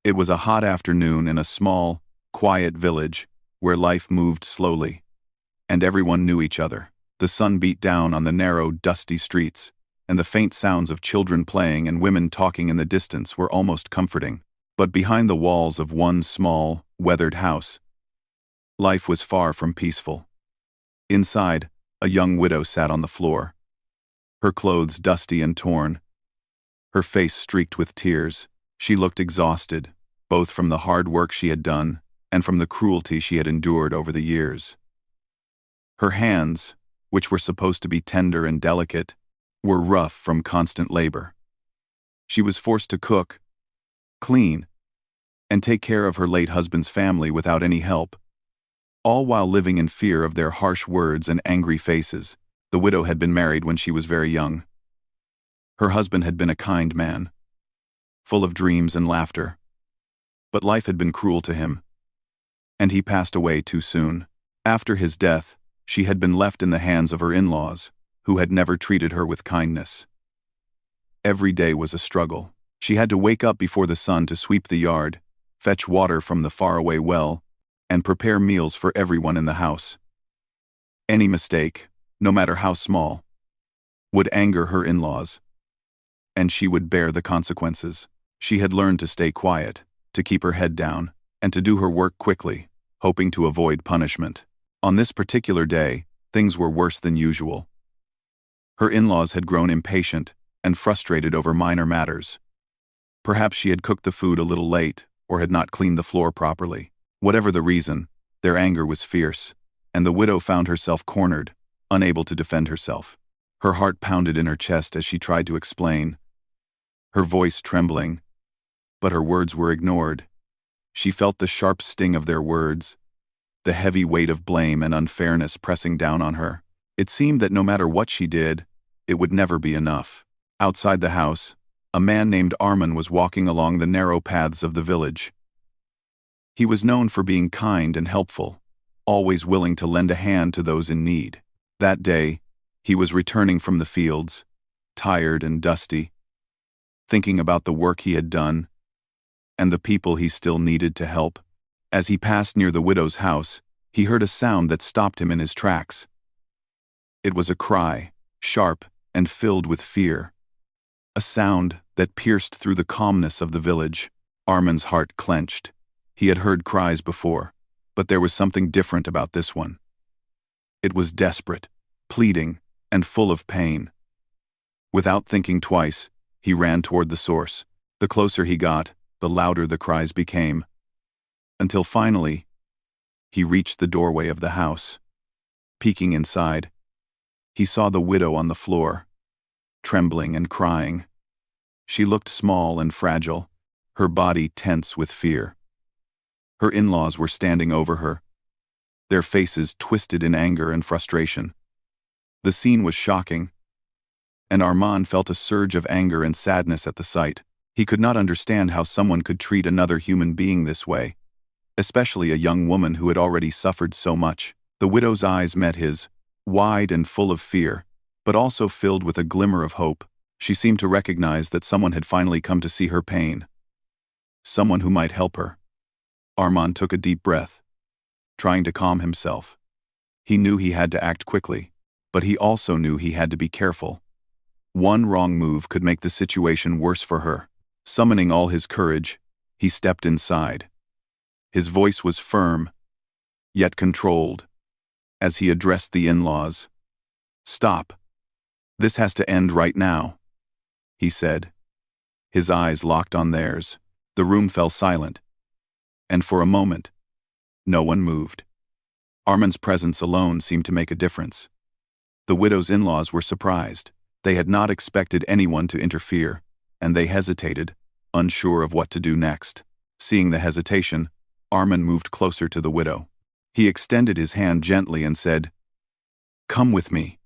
It was a hot afternoon in a small, quiet village where life moved slowly, and everyone knew each other. The sun beat down on the narrow, dusty streets, and the faint sounds of children playing and women talking in the distance were almost comforting. But behind the walls of one small, weathered house, life was far from peaceful. Inside, a young widow sat on the floor, her clothes dusty and torn, her face streaked with tears. She looked exhausted, both from the hard work she had done and from the cruelty she had endured over the years. Her hands, which were supposed to be tender and delicate, were rough from constant labor. She was forced to cook, clean, and take care of her late husband's family without any help, all while living in fear of their harsh words and angry faces. The widow had been married when she was very young. Her husband had been a kind man, full of dreams and laughter. But life had been cruel to him, and he passed away too soon. After his death, she had been left in the hands of her in-laws, who had never treated her with kindness. Every day was a struggle. She had to wake up before the sun to sweep the yard, fetch water from the faraway well, and prepare meals for everyone in the house. Any mistake, no matter how small, would anger her in-laws, and she would bear the consequences. She had learned to stay quiet, to keep her head down, and to do her work quickly, hoping to avoid punishment. On this particular day, things were worse than usual. Her in-laws had grown impatient and frustrated over minor matters. Perhaps she had cooked the food a little late or had not cleaned the floor properly. Whatever the reason, their anger was fierce, and the widow found herself cornered, unable to defend herself. Her heart pounded in her chest as she tried to explain, her voice trembling, but her words were ignored. She felt the sharp sting of their words, the heavy weight of blame and unfairness pressing down on her. It seemed that no matter what she did, it would never be enough. Outside the house, a man named Armin was walking along the narrow paths of the village. He was known for being kind and helpful, always willing to lend a hand to those in need. That day, he was returning from the fields, tired and dusty, thinking about the work he had done and the people he still needed to help. As he passed near the widow's house, he heard a sound that stopped him in his tracks. It was a cry, sharp and filled with fear, a sound that pierced through the calmness of the village. Armin's heart clenched. He had heard cries before, but there was something different about this one. It was desperate, pleading, and full of pain. Without thinking twice, he ran toward the source. The closer he got, the louder the cries became, until finally, he reached the doorway of the house. Peeking inside, he saw the widow on the floor, trembling and crying. She looked small and fragile, her body tense with fear. Her in-laws were standing over her, their faces twisted in anger and frustration. The scene was shocking, and Armand felt a surge of anger and sadness at the sight. He could not understand how someone could treat another human being this way, especially a young woman who had already suffered so much. The widow's eyes met his, wide and full of fear, but also filled with a glimmer of hope. She seemed to recognize that someone had finally come to see her pain, someone who might help her. Armand took a deep breath, trying to calm himself. He knew he had to act quickly, but he also knew he had to be careful. One wrong move could make the situation worse for her. Summoning all his courage, he stepped inside. His voice was firm, yet controlled, as he addressed the in-laws. "Stop. This has to end right now," he said. His eyes locked on theirs. The room fell silent, and for a moment, no one moved. Armin's presence alone seemed to make a difference. The widow's in-laws were surprised. They had not expected anyone to interfere, and they hesitated, unsure of what to do next. Seeing the hesitation, Armin moved closer to the widow. He extended his hand gently and said, "Come with me.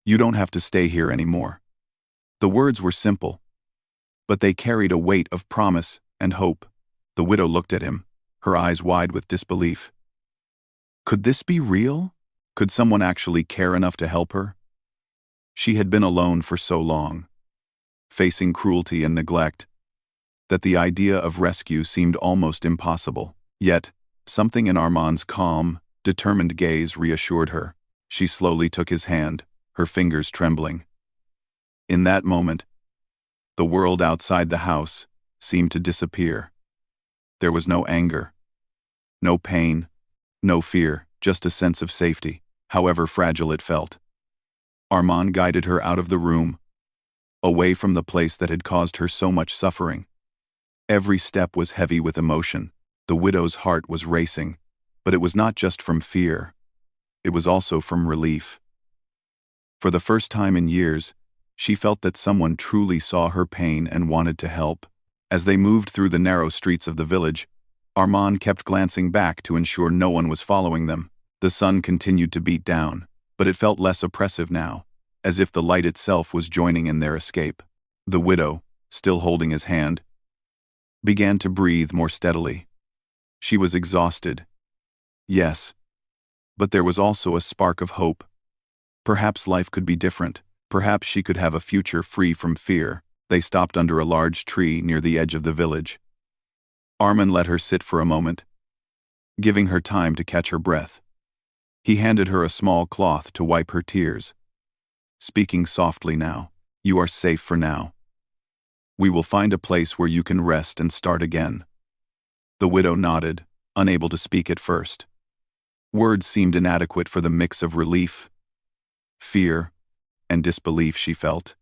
You don't have to stay here anymore." The words were simple, but they carried a weight of promise and hope. The widow looked at him, her eyes wide with disbelief. Could this be real? Could someone actually care enough to help her? She had been alone for so long, facing cruelty and neglect, that the idea of rescue seemed almost impossible. Yet, something in Armand's calm, determined gaze reassured her. She slowly took his hand, her fingers trembling. In that moment, the world outside the house seemed to disappear. There was no anger, no pain, no fear, just a sense of safety, however fragile it felt. Armand guided her out of the room, away from the place that had caused her so much suffering. Every step was heavy with emotion. The widow's heart was racing, but it was not just from fear. It was also from relief. For the first time in years, she felt that someone truly saw her pain and wanted to help. As they moved through the narrow streets of the village, Armand kept glancing back to ensure no one was following them. The sun continued to beat down, but it felt less oppressive now, as if the light itself was joining in their escape. The widow, still holding his hand, began to breathe more steadily. She was exhausted. Yes, but there was also a spark of hope. Perhaps life could be different. Perhaps she could have a future free from fear. They stopped under a large tree near the edge of the village. Armand let her sit for a moment, giving her time to catch her breath. He handed her a small cloth to wipe her tears, speaking softly now. "You are safe for now. We will find a place where you can rest and start again." The widow nodded, unable to speak at first. Words seemed inadequate for the mix of relief, fear, and disbelief she felt.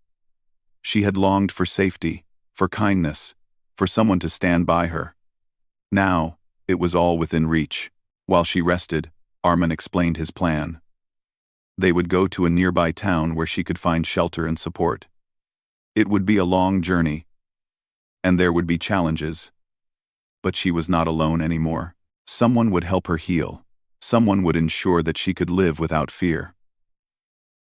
She had longed for safety, for kindness, for someone to stand by her. Now, it was all within reach. While she rested, Armand explained his plan. They would go to a nearby town where she could find shelter and support. It would be a long journey, and there would be challenges. But she was not alone anymore. Someone would help her heal. Someone would ensure that she could live without fear.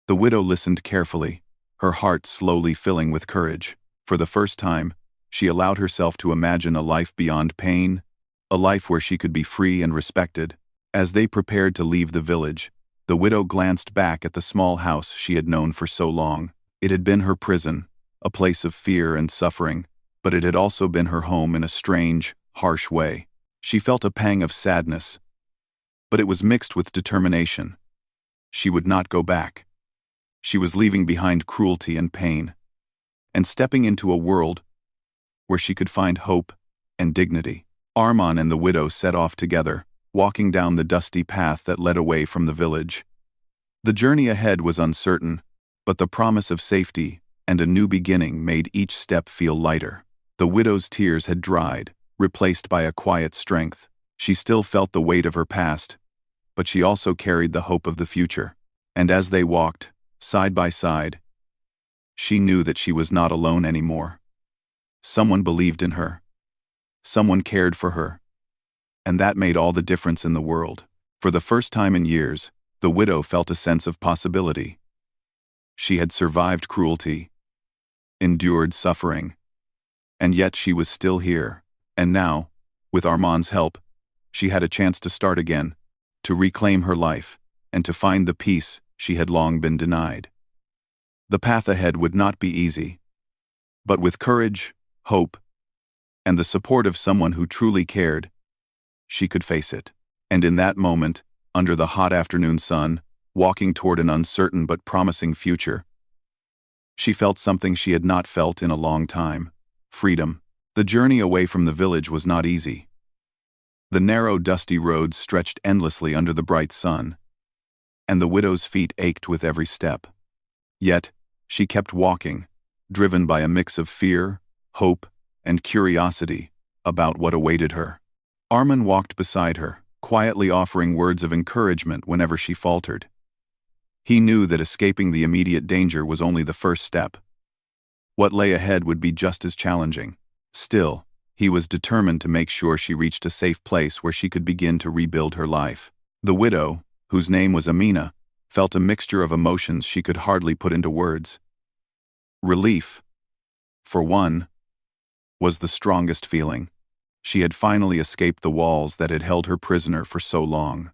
The widow listened carefully, her heart slowly filling with courage. For the first time, she allowed herself to imagine a life beyond pain, a life where she could be free and respected. As they prepared to leave the village, the widow glanced back at the small house she had known for so long. It had been her prison, a place of fear and suffering, but it had also been her home in a strange, harsh way. She felt a pang of sadness, but it was mixed with determination. She would not go back. She was leaving behind cruelty and pain, and stepping into a world where she could find hope and dignity. Armand and the widow set off together, walking down the dusty path that led away from the village. The journey ahead was uncertain, but the promise of safety and a new beginning made each step feel lighter. The widow's tears had dried, replaced by a quiet strength. She still felt the weight of her past, but she also carried the hope of the future. And as they walked, side by side, she knew that she was not alone anymore. Someone believed in her. Someone cared for her. And that made all the difference in the world. For the first time in years, the widow felt a sense of possibility. She had survived cruelty, endured suffering, and yet she was still here. And now, with Armand's help, she had a chance to start again, to reclaim her life, and to find the peace she had long been denied. The path ahead would not be easy, but with courage, hope, and the support of someone who truly cared, she could face it. And in that moment, under the hot afternoon sun, walking toward an uncertain but promising future, she felt something she had not felt in a long time: freedom. The journey away from the village was not easy. The narrow, dusty roads stretched endlessly under the bright sun, and the widow's feet ached with every step. Yet, she kept walking, driven by a mix of fear, hope, and curiosity about what awaited her. Armand walked beside her, quietly offering words of encouragement whenever she faltered. He knew that escaping the immediate danger was only the first step. What lay ahead would be just as challenging. Still, he was determined to make sure she reached a safe place where she could begin to rebuild her life. The widow, whose name was Amina, felt a mixture of emotions she could hardly put into words. Relief, for one, was the strongest feeling. She had finally escaped the walls that had held her prisoner for so long.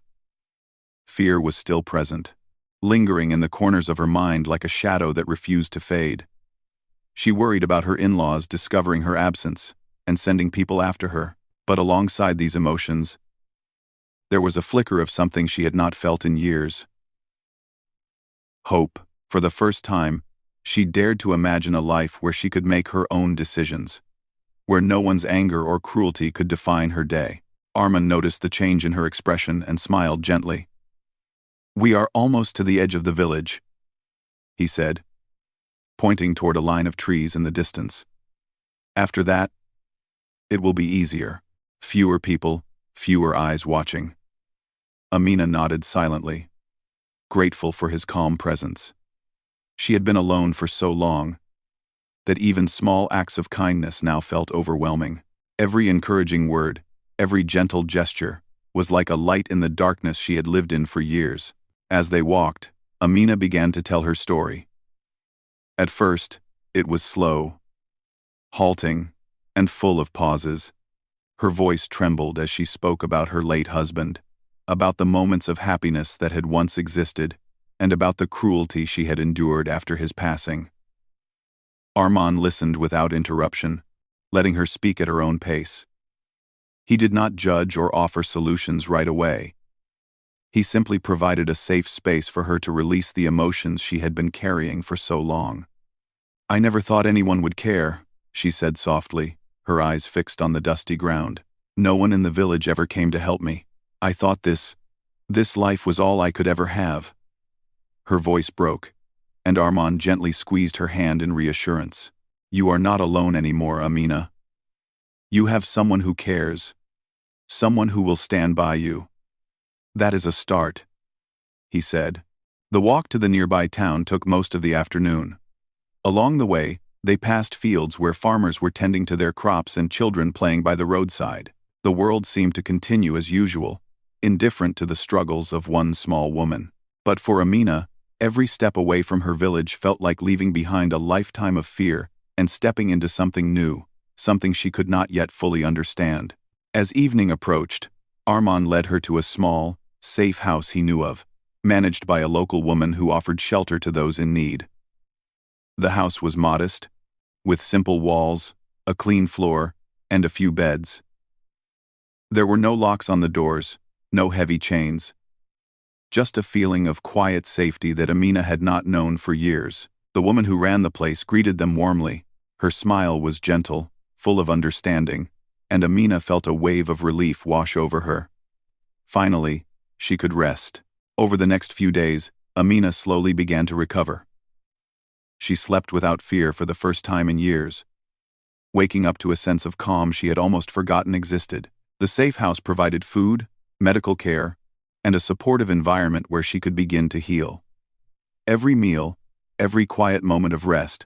Fear was still present, lingering in the corners of her mind like a shadow that refused to fade. She worried about her in-laws discovering her absence, and sending people after her. But alongside these emotions, there was a flicker of something she had not felt in years. Hope. For the first time, she dared to imagine a life where she could make her own decisions, where no one's anger or cruelty could define her day. Armand noticed the change in her expression and smiled gently. "We are almost to the edge of the village," he said, pointing toward a line of trees in the distance. "After that, it will be easier. Fewer people, fewer eyes watching." Amina nodded silently, grateful for his calm presence. She had been alone for so long that even small acts of kindness now felt overwhelming. Every encouraging word, every gentle gesture, was like a light in the darkness she had lived in for years. As they walked, Amina began to tell her story. At first, it was slow, halting, and full of pauses. Her voice trembled as she spoke about her late husband, about the moments of happiness that had once existed, and about the cruelty she had endured after his passing. Armand listened without interruption, letting her speak at her own pace. He did not judge or offer solutions right away. He simply provided a safe space for her to release the emotions she had been carrying for so long. "I never thought anyone would care," she said softly, her eyes fixed on the dusty ground. "No one in the village ever came to help me. I thought this life was all I could ever have." Her voice broke, and Armand gently squeezed her hand in reassurance. "You are not alone anymore, Amina. You have someone who cares, someone who will stand by you. That is a start," he said. The walk to the nearby town took most of the afternoon. Along the way, they passed fields where farmers were tending to their crops and children playing by the roadside. The world seemed to continue as usual, indifferent to the struggles of one small woman. But for Amina, every step away from her village felt like leaving behind a lifetime of fear and stepping into something new, something she could not yet fully understand. As evening approached, Armand led her to a small, safe house he knew of, managed by a local woman who offered shelter to those in need. The house was modest, with simple walls, a clean floor, and a few beds. There were no locks on the doors, no heavy chains. Just a feeling of quiet safety that Amina had not known for years. The woman who ran the place greeted them warmly. Her smile was gentle, full of understanding, and Amina felt a wave of relief wash over her. Finally, she could rest. Over the next few days, Amina slowly began to recover. She slept without fear for the first time in years, waking up to a sense of calm she had almost forgotten existed. The safe house provided food, medical care, and a supportive environment where she could begin to heal. Every meal, every quiet moment of rest,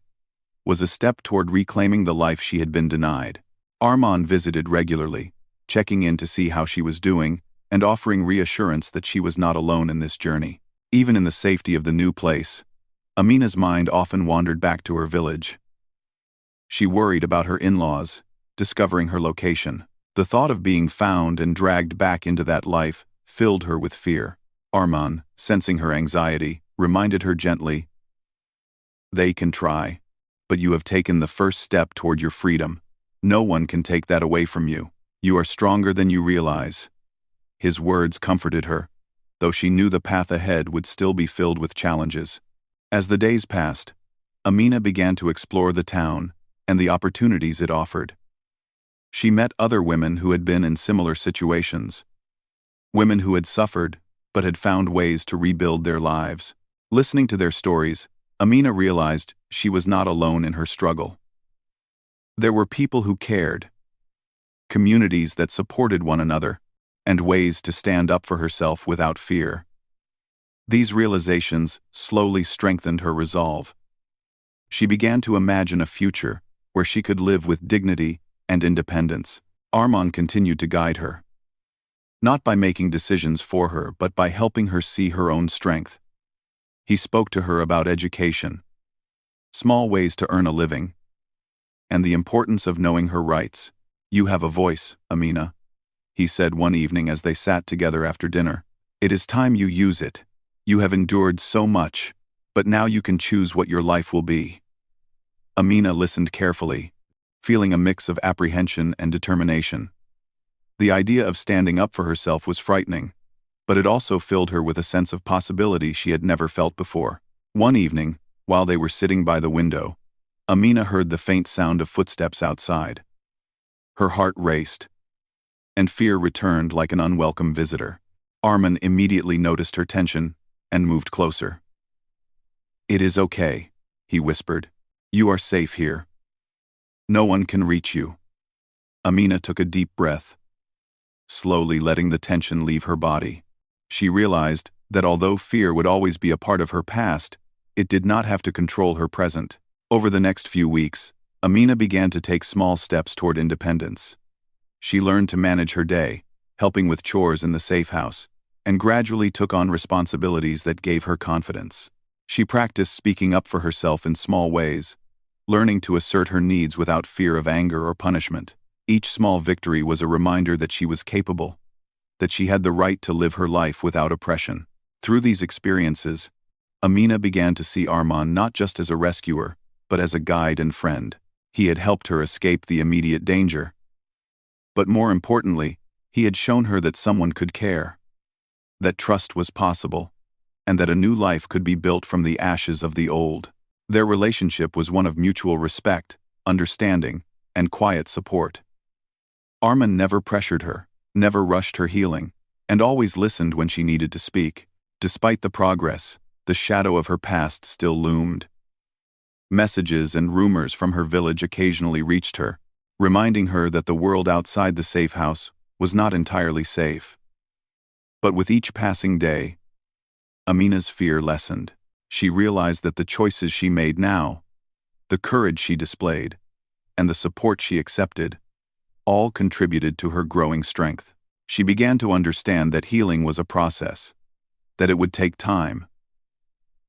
was a step toward reclaiming the life she had been denied. Armand visited regularly, checking in to see how she was doing, and offering reassurance that she was not alone in this journey. Even in the safety of the new place, Amina's mind often wandered back to her village. She worried about her in-laws, discovering her location. The thought of being found and dragged back into that life filled her with fear. Armand, sensing her anxiety, reminded her gently, "They can try, but you have taken the first step toward your freedom. No one can take that away from you. You are stronger than you realize." His words comforted her, though she knew the path ahead would still be filled with challenges. As the days passed, Amina began to explore the town and the opportunities it offered. She met other women who had been in similar situations, women who had suffered but had found ways to rebuild their lives. Listening to their stories, Amina realized she was not alone in her struggle. There were people who cared, communities that supported one another, and ways to stand up for herself without fear. These realizations slowly strengthened her resolve. She began to imagine a future where she could live with dignity and independence. Armand continued to guide her, not by making decisions for her but by helping her see her own strength. He spoke to her about education, small ways to earn a living, and the importance of knowing her rights. "You have a voice, Amina," he said one evening as they sat together after dinner. "It is time you use it. You have endured so much, but now you can choose what your life will be." Amina listened carefully, feeling a mix of apprehension and determination. The idea of standing up for herself was frightening, but it also filled her with a sense of possibility she had never felt before. One evening, while they were sitting by the window, Amina heard the faint sound of footsteps outside. Her heart raced, and fear returned like an unwelcome visitor. Armin immediately noticed her tension and moved closer. "It is okay," he whispered. "You are safe here. No one can reach you." Amina took a deep breath, slowly letting the tension leave her body. She realized that although fear would always be a part of her past, it did not have to control her present. Over the next few weeks, Amina began to take small steps toward independence. She learned to manage her day, helping with chores in the safe house, and gradually took on responsibilities that gave her confidence. She practiced speaking up for herself in small ways, learning to assert her needs without fear of anger or punishment. Each small victory was a reminder that she was capable, that she had the right to live her life without oppression. Through these experiences, Amina began to see Arman not just as a rescuer, but as a guide and friend. He had helped her escape the immediate danger. But more importantly, he had shown her that someone could care, that trust was possible, and that a new life could be built from the ashes of the old. Their relationship was one of mutual respect, understanding, and quiet support. Armin never pressured her, never rushed her healing, and always listened when she needed to speak. Despite the progress, the shadow of her past still loomed. Messages and rumors from her village occasionally reached her, reminding her that the world outside the safe house was not entirely safe. But with each passing day, Amina's fear lessened. She realized that the choices she made now, the courage she displayed, and the support she accepted, all contributed to her growing strength. She began to understand that healing was a process, that it would take time,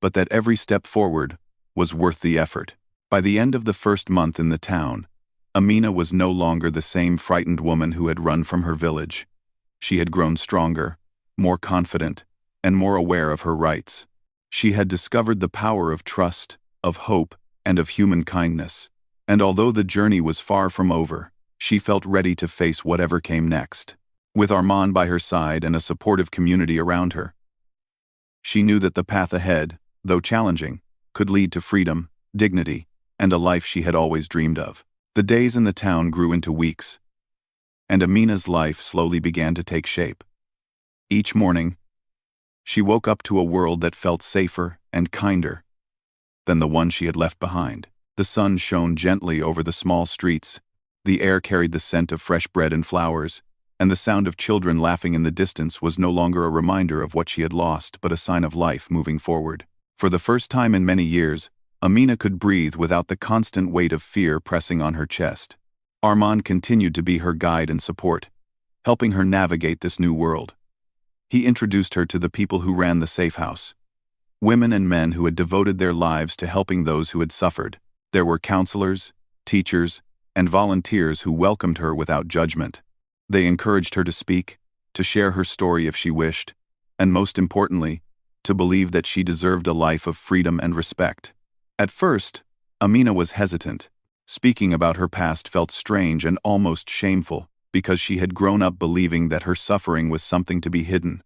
but that every step forward was worth the effort. By the end of the first month in the town, Amina was no longer the same frightened woman who had run from her village. She had grown stronger, more confident, and more aware of her rights. She had discovered the power of trust, of hope, and of human kindness. And although the journey was far from over, she felt ready to face whatever came next. With Armand by her side and a supportive community around her, she knew that the path ahead, though challenging, could lead to freedom, dignity, and a life she had always dreamed of. The days in the town grew into weeks, and Amina's life slowly began to take shape. Each morning, she woke up to a world that felt safer and kinder than the one she had left behind. The sun shone gently over the small streets, the air carried the scent of fresh bread and flowers, and the sound of children laughing in the distance was no longer a reminder of what she had lost but a sign of life moving forward. For the first time in many years, Amina could breathe without the constant weight of fear pressing on her chest. Armand continued to be her guide and support, helping her navigate this new world. He introduced her to the people who ran the safe house, women and men who had devoted their lives to helping those who had suffered. There were counselors, teachers, and volunteers who welcomed her without judgment. They encouraged her to speak, to share her story if she wished, and most importantly, to believe that she deserved a life of freedom and respect. At first, Amina was hesitant. Speaking about her past felt strange and almost shameful, because she had grown up believing that her suffering was something to be hidden.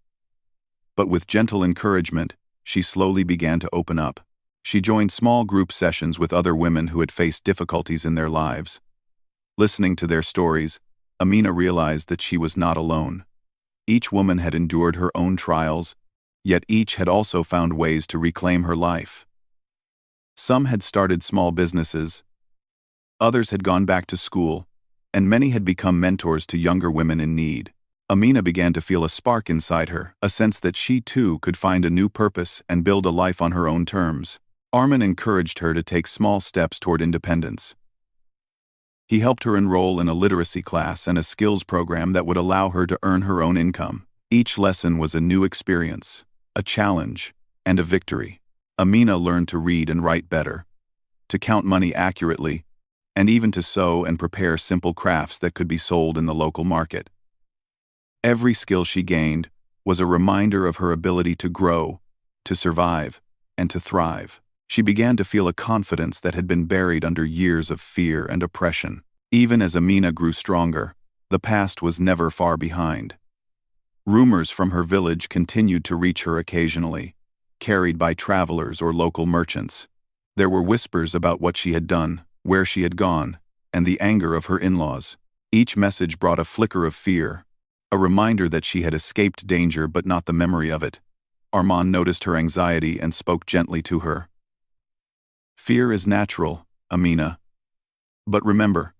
But with gentle encouragement, she slowly began to open up. She joined small group sessions with other women who had faced difficulties in their lives. Listening to their stories, Amina realized that she was not alone. Each woman had endured her own trials, yet each had also found ways to reclaim her life. Some had started small businesses, others had gone back to school, and many had become mentors to younger women in need. Amina began to feel a spark inside her, a sense that she too could find a new purpose and build a life on her own terms. Armin encouraged her to take small steps toward independence. He helped her enroll in a literacy class and a skills program that would allow her to earn her own income. Each lesson was a new experience, a challenge, and a victory. Amina learned to read and write better, to count money accurately, and even to sew and prepare simple crafts that could be sold in the local market. Every skill she gained was a reminder of her ability to grow, to survive, and to thrive. She began to feel a confidence that had been buried under years of fear and oppression. Even as Amina grew stronger, the past was never far behind. Rumors from her village continued to reach her occasionally, carried by travelers or local merchants. There were whispers about what she had done, where she had gone, and the anger of her in-laws. Each message brought a flicker of fear, a reminder that she had escaped danger but not the memory of it. Armand noticed her anxiety and spoke gently to her. "Fear is natural, Amina. But remember,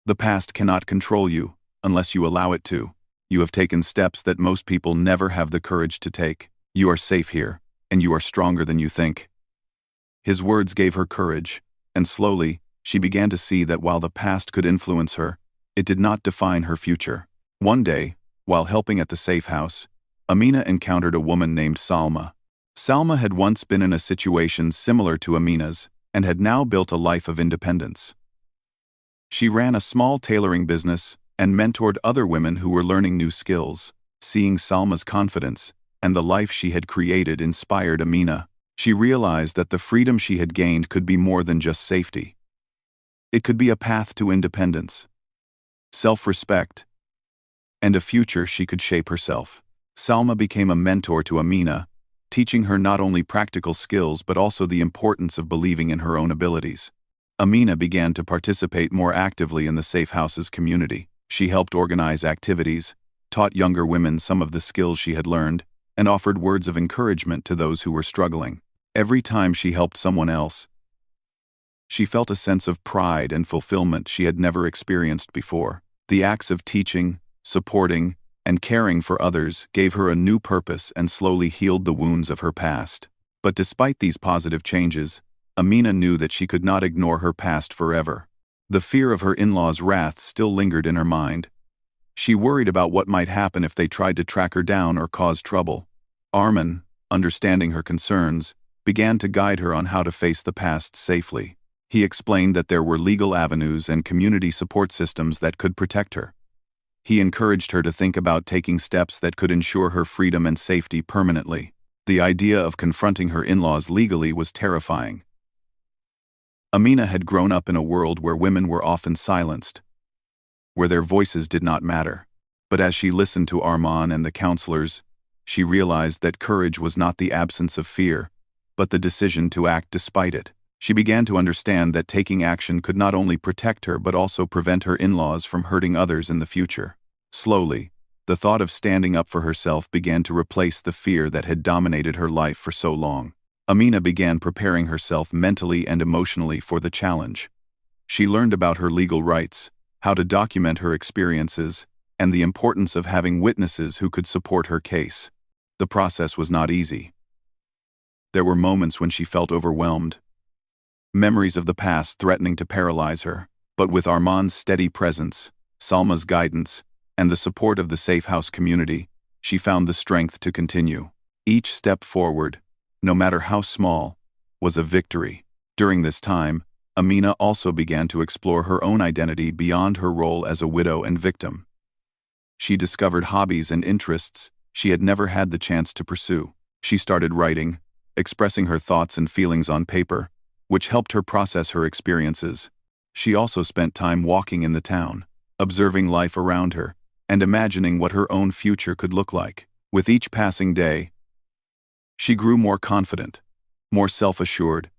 the past cannot control you unless you allow it to. You have taken steps that most people never have the courage to take. You are safe here, and you are stronger than you think." His words gave her courage, and slowly, she began to see that while the past could influence her, it did not define her future. One day, while helping at the safe house, Amina encountered a woman named Salma. Salma had once been in a situation similar to Amina's, and had now built a life of independence. She ran a small tailoring business and mentored other women who were learning new skills. Seeing Salma's confidence and the life she had created inspired Amina. She realized that the freedom she had gained could be more than just safety. It could be a path to independence, self-respect, and a future she could shape herself. Salma became a mentor to Amina, teaching her not only practical skills but also the importance of believing in her own abilities. Amina began to participate more actively in the Safe House's community. She helped organize activities, taught younger women some of the skills she had learned, and offered words of encouragement to those who were struggling. Every time she helped someone else, she felt a sense of pride and fulfillment she had never experienced before. The acts of teaching, supporting, and caring for others gave her a new purpose and slowly healed the wounds of her past. But despite these positive changes, Amina knew that she could not ignore her past forever. The fear of her in-laws' wrath still lingered in her mind. She worried about what might happen if they tried to track her down or cause trouble. Armand, understanding her concerns, began to guide her on how to face the past safely. He explained that there were legal avenues and community support systems that could protect her. He encouraged her to think about taking steps that could ensure her freedom and safety permanently. The idea of confronting her in-laws legally was terrifying. Amina had grown up in a world where women were often silenced, where their voices did not matter. But as she listened to Armand and the counselors, she realized that courage was not the absence of fear, but the decision to act despite it. She began to understand that taking action could not only protect her but also prevent her in-laws from hurting others in the future. Slowly, the thought of standing up for herself began to replace the fear that had dominated her life for so long. Amina began preparing herself mentally and emotionally for the challenge. She learned about her legal rights, how to document her experiences, and the importance of having witnesses who could support her case. The process was not easy. There were moments when she felt overwhelmed, memories of the past threatening to paralyze her. But with Armand's steady presence, Salma's guidance, and the support of the Safe House community, she found the strength to continue. Each step forward, no matter how small, was a victory. During this time, Amina also began to explore her own identity beyond her role as a widow and victim. She discovered hobbies and interests she had never had the chance to pursue. She started writing, expressing her thoughts and feelings on paper, which helped her process her experiences. She also spent time walking in the town, observing life around her, and imagining what her own future could look like. With each passing day, she grew more confident, more self-assured,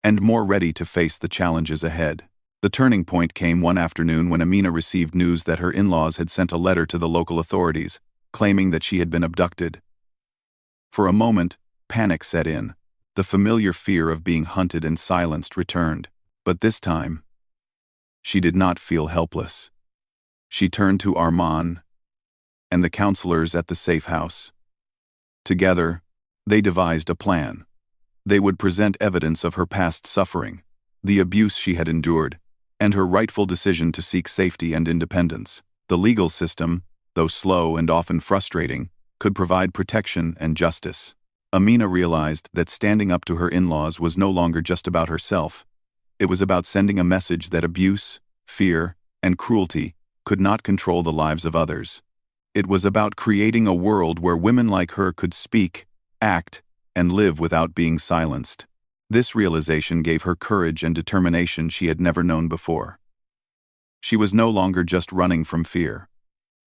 and more ready to face the challenges ahead. The turning point came one afternoon when Amina received news that her in-laws had sent a letter to the local authorities, claiming that she had been abducted. For a moment, panic set in. The familiar fear of being hunted and silenced returned. But this time, she did not feel helpless. She turned to Armand and the counselors at the safe house. Together, they devised a plan. They would present evidence of her past suffering, the abuse she had endured, and her rightful decision to seek safety and independence. The legal system, though slow and often frustrating, could provide protection and justice. Amina realized that standing up to her in-laws was no longer just about herself. It was about sending a message that abuse, fear, and cruelty could not control the lives of others. It was about creating a world where women like her could speak, act, and live without being silenced. This realization gave her courage and determination she had never known before. She was no longer just running from fear.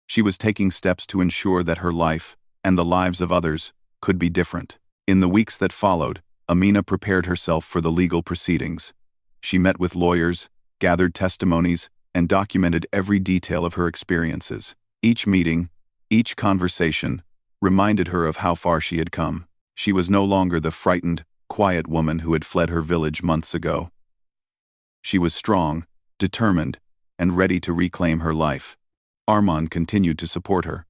She was taking steps to ensure that her life, and the lives of others, could be different. In the weeks that followed, Amina prepared herself for the legal proceedings. She met with lawyers, gathered testimonies, and documented every detail of her experiences. Each meeting, each conversation, reminded her of how far she had come. She was no longer the frightened, quiet woman who had fled her village months ago. She was strong, determined, and ready to reclaim her life. Armand continued to support her,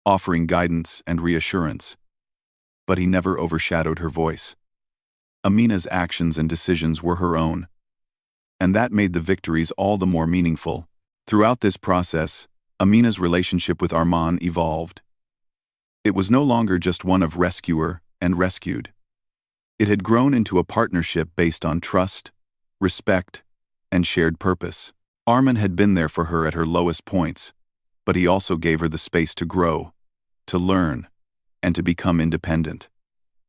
offering guidance and reassurance, but he never overshadowed her voice. Amina's actions and decisions were her own, and that made the victories all the more meaningful. Throughout this process, Amina's relationship with Armand evolved. It was no longer just one of rescuer and rescued. It had grown into a partnership based on trust, respect, and shared purpose. Armand had been there for her at her lowest points, but he also gave her the space to grow, to learn, and to become independent.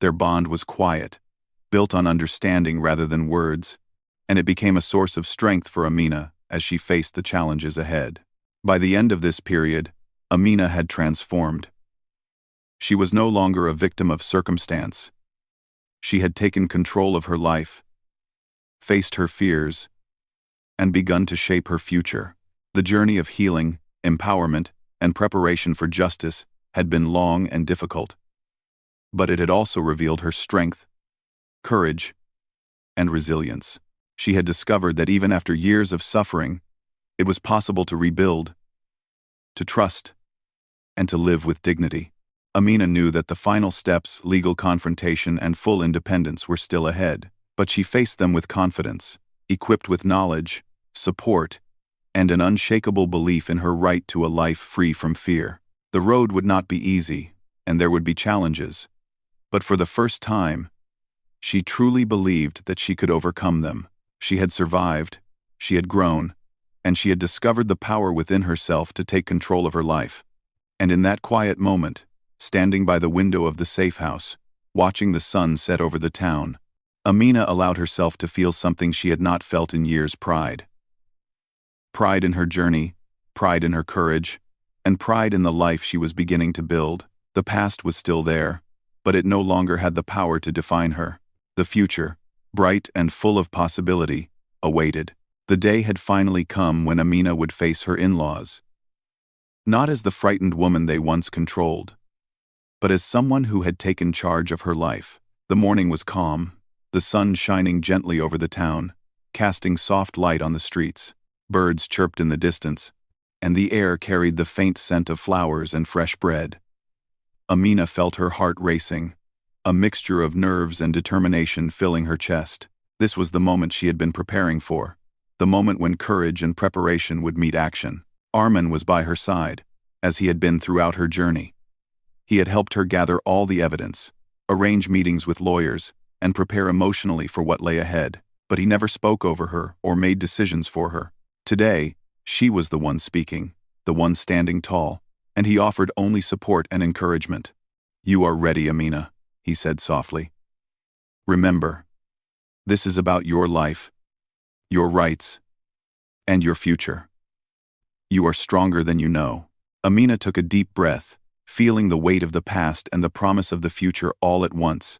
Their bond was quiet, built on understanding rather than words, and it became a source of strength for Amina as she faced the challenges ahead. By the end of this period, Amina had transformed. She was no longer a victim of circumstance. She had taken control of her life, faced her fears, and begun to shape her future. The journey of healing, empowerment, and preparation for justice had been long and difficult, but it had also revealed her strength, courage, and resilience. She had discovered that even after years of suffering, it was possible to rebuild, to trust, and to live with dignity. Amina knew that the final steps, legal confrontation and full independence, were still ahead, but she faced them with confidence, equipped with knowledge, support, and an unshakable belief in her right to a life free from fear. The road would not be easy, and there would be challenges, but for the first time, she truly believed that she could overcome them. She had survived, she had grown, and she had discovered the power within herself to take control of her life. And in that quiet moment, standing by the window of the safe house, watching the sun set over the town, Amina allowed herself to feel something she had not felt in years: pride. Pride in her journey, pride in her courage, and pride in the life she was beginning to build. The past was still there, but it no longer had the power to define her. The future, bright and full of possibility, awaited. The day had finally come when Amina would face her in-laws. Not as the frightened woman they once controlled, but as someone who had taken charge of her life. The morning was calm, the sun shining gently over the town, casting soft light on the streets. Birds chirped in the distance, and the air carried the faint scent of flowers and fresh bread. Amina felt her heart racing, a mixture of nerves and determination filling her chest. This was the moment she had been preparing for, the moment when courage and preparation would meet action. Armand was by her side, as he had been throughout her journey. He had helped her gather all the evidence, arrange meetings with lawyers, and prepare emotionally for what lay ahead, but he never spoke over her or made decisions for her. Today, she was the one speaking, the one standing tall, and he offered only support and encouragement. "You are ready, Amina," he said softly. "Remember, this is about your life, your rights, and your future. You are stronger than you know." Amina took a deep breath, feeling the weight of the past and the promise of the future all at once.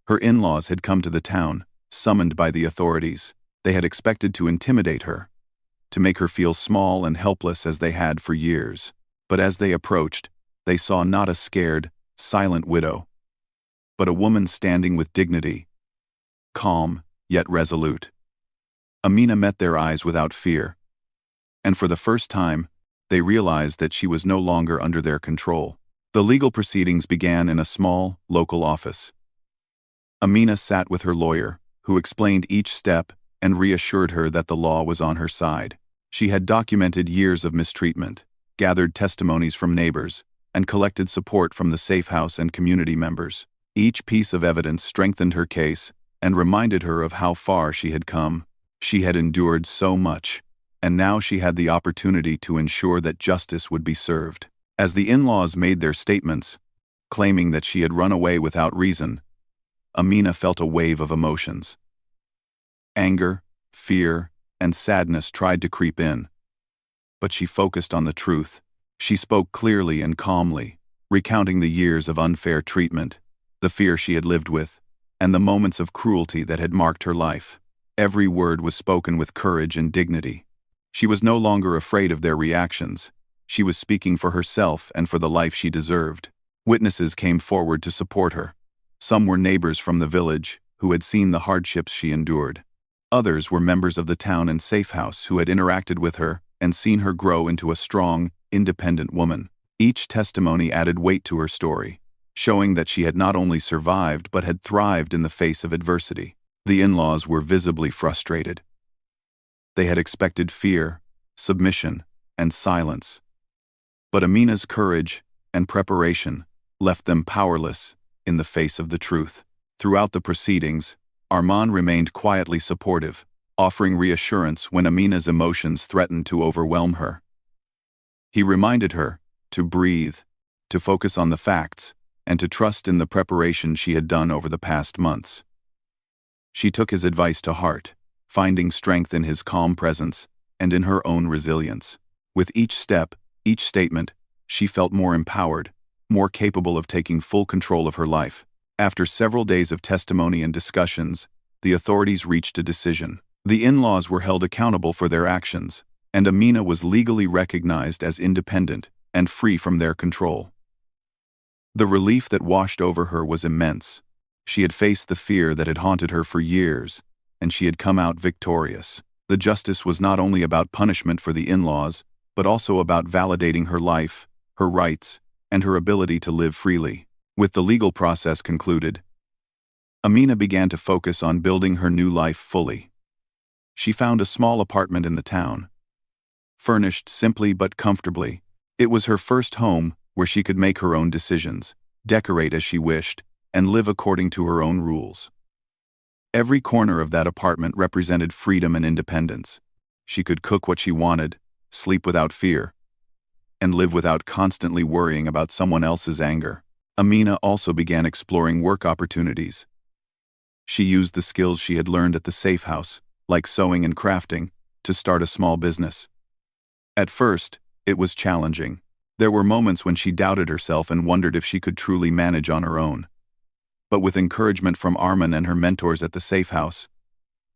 Her in-laws had come to the town, summoned by the authorities. They had expected to intimidate her, to make her feel small and helpless as they had for years. But as they approached, they saw not a scared, silent widow, but a woman standing with dignity, calm, yet resolute. Amina met their eyes without fear, and for the first time, they realized that she was no longer under their control. The legal proceedings began in a small, local office. Amina sat with her lawyer, who explained each step and reassured her that the law was on her side. She had documented years of mistreatment, gathered testimonies from neighbors, and collected support from the safe house and community members. Each piece of evidence strengthened her case and reminded her of how far she had come. She had endured so much, and now she had the opportunity to ensure that justice would be served. As the in-laws made their statements, claiming that she had run away without reason, Amina felt a wave of emotions. Anger, fear, and sadness tried to creep in, But she focused on the truth. She spoke clearly and calmly, recounting the years of unfair treatment, the fear she had lived with, and the moments of cruelty that had marked her life. Every word was spoken with courage and dignity. She was no longer afraid of their reactions. She was speaking for herself and for the life she deserved. Witnesses came forward to support her. Some were neighbors from the village, who had seen the hardships she endured. Others were members of the town and safe house who had interacted with her and seen her grow into a strong, independent woman. Each testimony added weight to her story, showing that she had not only survived but had thrived in the face of adversity. The in-laws were visibly frustrated. They had expected fear, submission, and silence. But Amina's courage and preparation left them powerless in the face of the truth. Throughout the proceedings, Armand remained quietly supportive, offering reassurance when Amina's emotions threatened to overwhelm her. He reminded her to breathe, to focus on the facts, and to trust in the preparation she had done over the past months. She took his advice to heart, finding strength in his calm presence and in her own resilience. With each step, each statement, she felt more empowered, more capable of taking full control of her life. After several days of testimony and discussions, the authorities reached a decision. The in-laws were held accountable for their actions, and Amina was legally recognized as independent and free from their control. The relief that washed over her was immense. She had faced the fear that had haunted her for years, and she had come out victorious. The justice was not only about punishment for the in-laws, but also about validating her life, her rights, and her ability to live freely. With the legal process concluded, Amina began to focus on building her new life fully. She found a small apartment in the town, furnished simply but comfortably. It was her first home where she could make her own decisions, decorate as she wished, and live according to her own rules. Every corner of that apartment represented freedom and independence. She could cook what she wanted, sleep without fear, and live without constantly worrying about someone else's anger. Amina also began exploring work opportunities. She used the skills she had learned at the safe house, like sewing and crafting, to start a small business. At first, it was challenging. There were moments when she doubted herself and wondered if she could truly manage on her own. But with encouragement from Armand and her mentors at the safe house,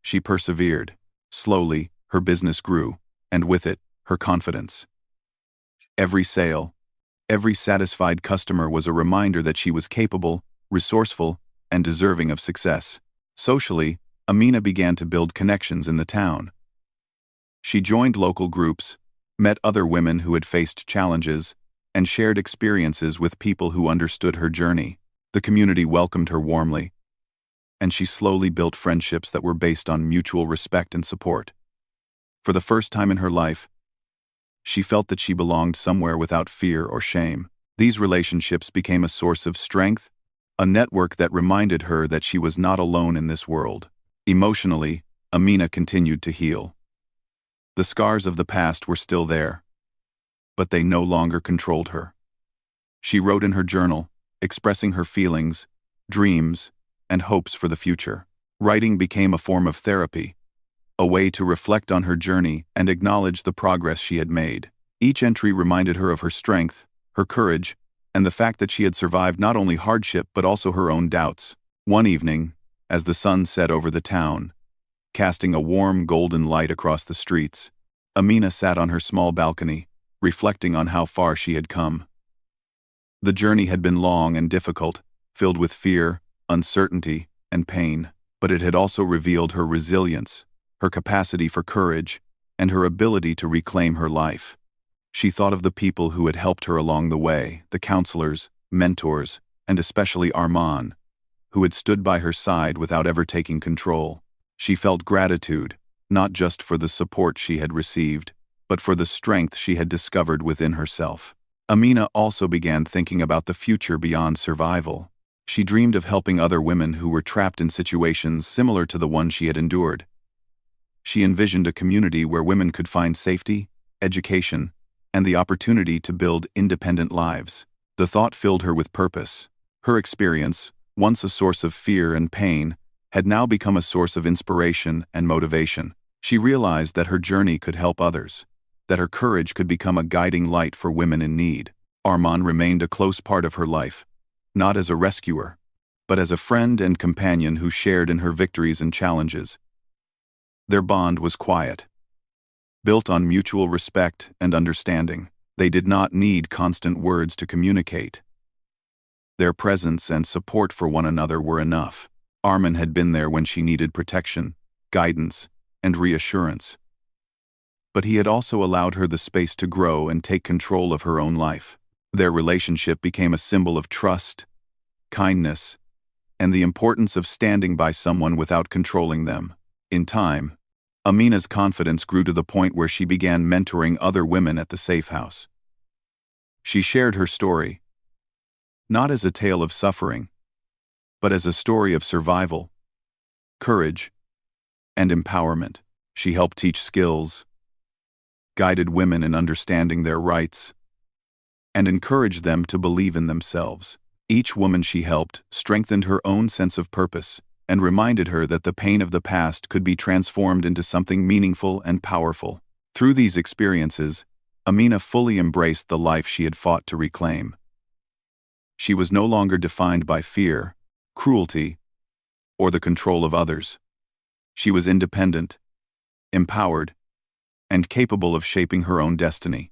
she persevered. Slowly, her business grew, and with it, her confidence. Every sale, every satisfied customer was a reminder that she was capable, resourceful, and deserving of success. Socially, Amina began to build connections in the town. She joined local groups, met other women who had faced challenges, and shared experiences with people who understood her journey. The community welcomed her warmly, and she slowly built friendships that were based on mutual respect and support. For the first time in her life, she felt that she belonged somewhere without fear or shame. These relationships became a source of strength, a network that reminded her that she was not alone in this world. Emotionally, Amina continued to heal. The scars of the past were still there, but they no longer controlled her. She wrote in her journal, expressing her feelings, dreams, and hopes for the future. Writing became a form of therapy, a way to reflect on her journey and acknowledge the progress she had made. Each entry reminded her of her strength, her courage, and the fact that she had survived not only hardship but also her own doubts. One evening, as the sun set over the town, casting a warm golden light across the streets, Amina sat on her small balcony, reflecting on how far she had come. The journey had been long and difficult, filled with fear, uncertainty, and pain, but it had also revealed her resilience, her capacity for courage, and her ability to reclaim her life. She thought of the people who had helped her along the way, the counselors, mentors, and especially Armand, who had stood by her side without ever taking control. She felt gratitude, not just for the support she had received, but for the strength she had discovered within herself. Amina also began thinking about the future beyond survival. She dreamed of helping other women who were trapped in situations similar to the one she had endured. She envisioned a community where women could find safety, education, and the opportunity to build independent lives. The thought filled her with purpose. Her experience, once a source of fear and pain, had now become a source of inspiration and motivation. She realized that her journey could help others, that her courage could become a guiding light for women in need. Arman remained a close part of her life, not as a rescuer, but as a friend and companion who shared in her victories and challenges. Their bond was quiet, built on mutual respect and understanding. They did not need constant words to communicate. Their presence and support for one another were enough. Arman had been there when she needed protection, guidance, and reassurance. But he had also allowed her the space to grow and take control of her own life. Their relationship became a symbol of trust, kindness, and the importance of standing by someone without controlling them. In time, Amina's confidence grew to the point where she began mentoring other women at the safe house. She shared her story, not as a tale of suffering, but as a story of survival, courage, and empowerment. She helped teach skills, guided women in understanding their rights, and encouraged them to believe in themselves. Each woman she helped strengthened her own sense of purpose and reminded her that the pain of the past could be transformed into something meaningful and powerful. Through these experiences, Amina fully embraced the life she had fought to reclaim. She was no longer defined by fear, cruelty, or the control of others. She was independent, empowered, and capable of shaping her own destiny.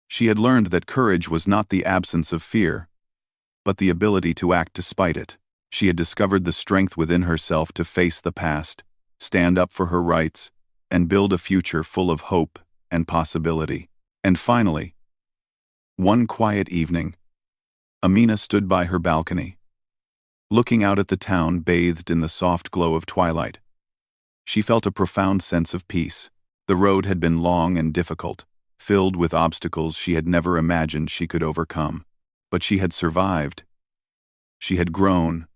She had learned that courage was not the absence of fear, but the ability to act despite it. She had discovered the strength within herself to face the past, stand up for her rights, and build a future full of hope and possibility. And finally, one quiet evening, Amina stood by her balcony, looking out at the town bathed in the soft glow of twilight. She felt a profound sense of peace. The road had been long and difficult, filled with obstacles she had never imagined she could overcome. But she had survived. She had grown,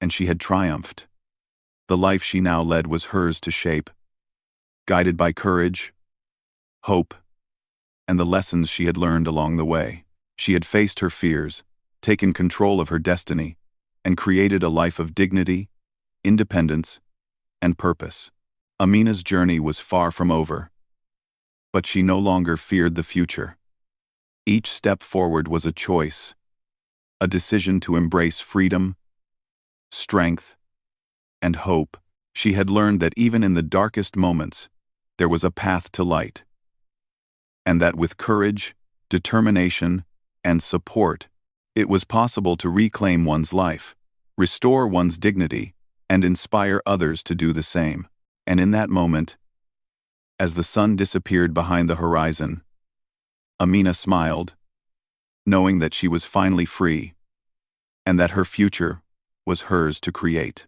and she had triumphed. The life she now led was hers to shape, guided by courage, hope, and the lessons she had learned along the way. She had faced her fears, taken control of her destiny, and created a life of dignity, independence, and purpose. Amina's journey was far from over, but she no longer feared the future. Each step forward was a choice, a decision to embrace freedom, strength, and hope. She had learned that even in the darkest moments, there was a path to light, and that with courage, determination, and support, it was possible to reclaim one's life, restore one's dignity, and inspire others to do the same. And in that moment, as the sun disappeared behind the horizon, Amina smiled, knowing that she was finally free, and that her future was hers to create.